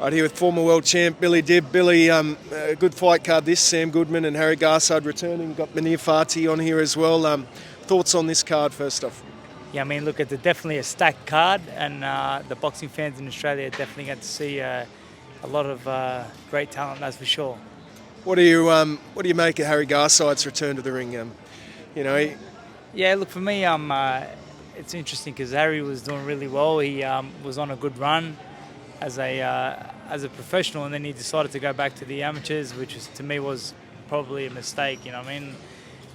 Right here with former world champ Billy Dibb. Billy, a good fight card this. Sam Goodman and Harry Garside returning. Got Manir Fati on here as well. Thoughts on this card first off? Yeah, I mean, look, it's definitely a stacked card, and the boxing fans in Australia definitely get to see a lot of great talent, that's for sure. What do you make of Harry Garside's return to the ring? Yeah, look, for me, it's interesting because Harry was doing really well. He was on a good run as a professional, and then he decided to go back to the amateurs, which to me was probably a mistake. You know what I mean?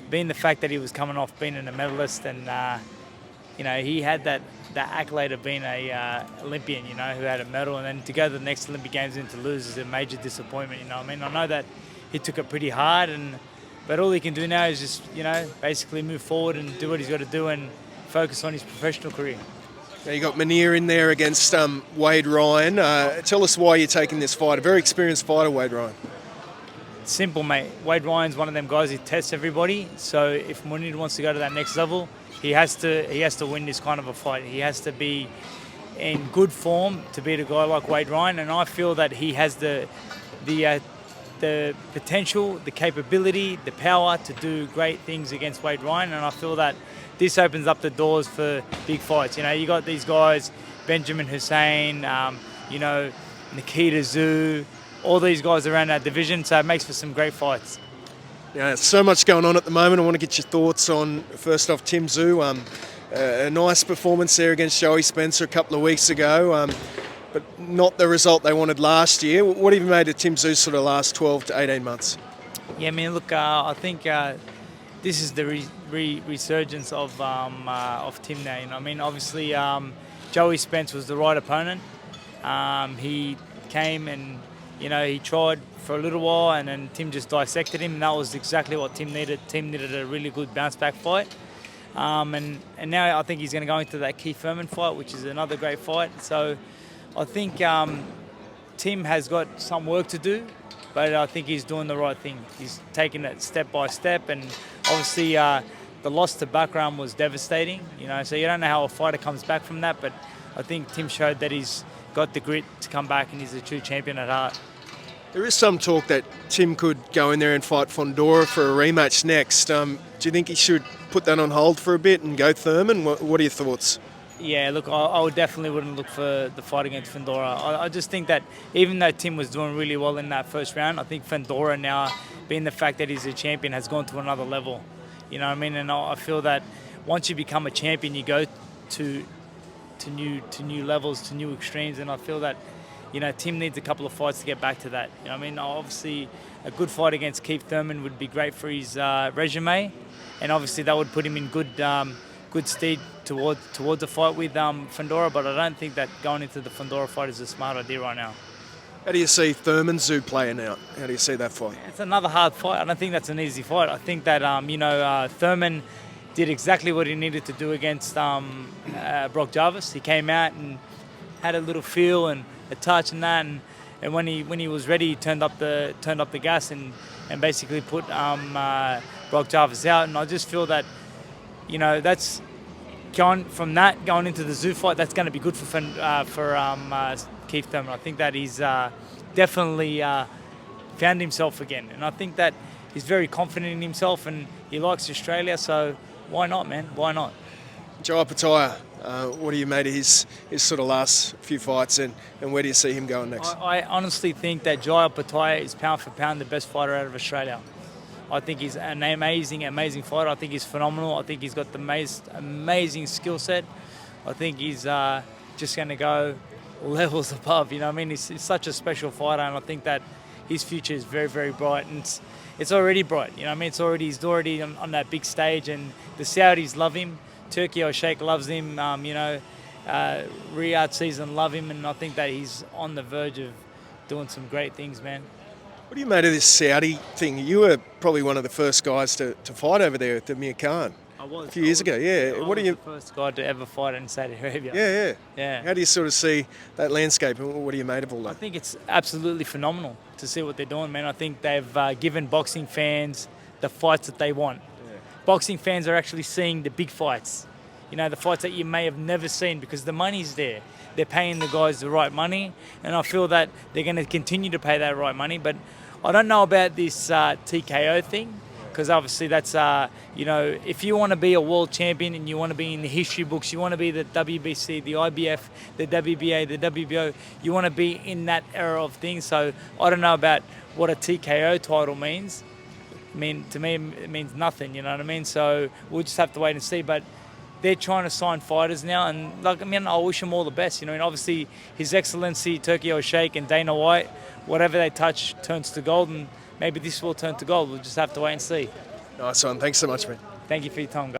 Being the fact that he was coming off being a medalist, and he had that accolade of being a Olympian, who had a medal, and then to go to the next Olympic Games and to lose is a major disappointment. You know what I mean? I know that he took it pretty hard, but all he can do now is just basically move forward and do what he's got to do and focus on his professional career. Now you got Manir in there against Wade Ryan. Tell us why you're taking this fight. A very experienced fighter, Wade Ryan. Simple, mate. Wade Ryan's one of them guys who tests everybody. So if Manir wants to go to that next level, he has to win this kind of a fight. He has to be in good form to beat a guy like Wade Ryan, and I feel that he has the potential, the capability, the power to do great things against Wade Ryan, and I feel that this opens up the doors for big fights. You got these guys, Benjamin Hussein, Nikita Tszyu, all these guys around that division, so it makes for some great fights. Yeah, so much going on at the moment. I want to get your thoughts on, first off, Tszyu. A nice performance there against Joey Spencer a couple of weeks ago, but not the result they wanted last year. What have you made of Tszyu sort of last 12 to 18 months? Yeah, I mean, look, I think this is the resurgence of Tim now. I mean, obviously, Joey Spence was the right opponent. He came and he tried for a little while, and then Tim just dissected him, and that was exactly what Tim needed. Tim needed a really good bounce-back fight. And now I think he's going to go into that Keith Thurman fight, which is another great fight. So I think Tim has got some work to do, but I think he's doing the right thing. He's taking it step by step, and obviously the loss to Bakram was devastating. So you don't know how a fighter comes back from that, but I think Tim showed that he's got the grit to come back, and he's a true champion at heart. There is some talk that Tim could go in there and fight Fundora for a rematch next. Do you think he should put that on hold for a bit and go Thurman? What are your thoughts? Yeah, look, I definitely wouldn't look for the fight against Fundora. I just think that even though Tim was doing really well in that first round, I think Fundora now, being the fact that he's a champion, has gone to another level. You know what I mean? And I feel that once you become a champion, you go to new levels, to new extremes, and I feel that Tim needs a couple of fights to get back to that. I mean, obviously a good fight against Keith Thurman would be great for his resume, and obviously that would put him in good stead towards a fight with Fundora, but I don't think that going into the Fundora fight is a smart idea right now. How do you see Thurman Tszyu playing out? How do you see that fight? It's another hard fight. I don't think that's an easy fight. I think that Thurman did exactly what he needed to do against Brock Jarvis. He came out and had a little feel and a touch and that, and when he was ready, he turned up the gas and basically put Brock Jarvis out. And I just feel that that's going into the Tszyu fight. That's going to be good for Keith Thurman. I think that he's definitely found himself again, and I think that he's very confident in himself, and he likes Australia. So why not, man? Why not? Joaya, what do you made of his sort of last few fights, and where do you see him going next? I honestly think that Joaya is pound for pound the best fighter out of Australia. I think he's an amazing fighter. I think he's phenomenal. I think he's got the most amazing skill set. I think he's just going to go levels above. You know what I mean? He's such a special fighter, and I think that his future is very, very bright. And it's already bright. You know what I mean? He's already on that big stage, and the Saudis love him. Turkey or Sheikh loves him. Riyadh season love him, and I think that he's on the verge of doing some great things, man. What do you made of this Saudi thing? You were probably one of the first guys to fight over there at the Mir Khan. I was. A few years ago, yeah. I was the first guy to ever fight in Saudi Arabia. Yeah. How do you sort of see that landscape, and what do you made of all that? I think it's absolutely phenomenal to see what they're doing, man. I think they've given boxing fans the fights that they want. Yeah. Boxing fans are actually seeing the big fights. You know, the fights that you may have never seen because the money's there. They're paying the guys the right money, and I feel that they're going to continue to pay that right money. But I don't know about this TKO thing, because obviously that's, you know, if you want to be a world champion and you want to be in the history books, you want to be the WBC, the IBF, the WBA, the WBO, you want to be in that era of things. So I don't know about what a TKO title means. I mean, to me, it means nothing, you know what I mean? So we'll just have to wait and see. But they're trying to sign fighters now, and like, I mean, I wish them all the best. You know, and obviously His Excellency Turki Sheikh and Dana White, whatever they touch turns to gold, and maybe this will turn to gold. We'll just have to wait and see. Nice one. Thanks so much, man. Thank you for your time, guys.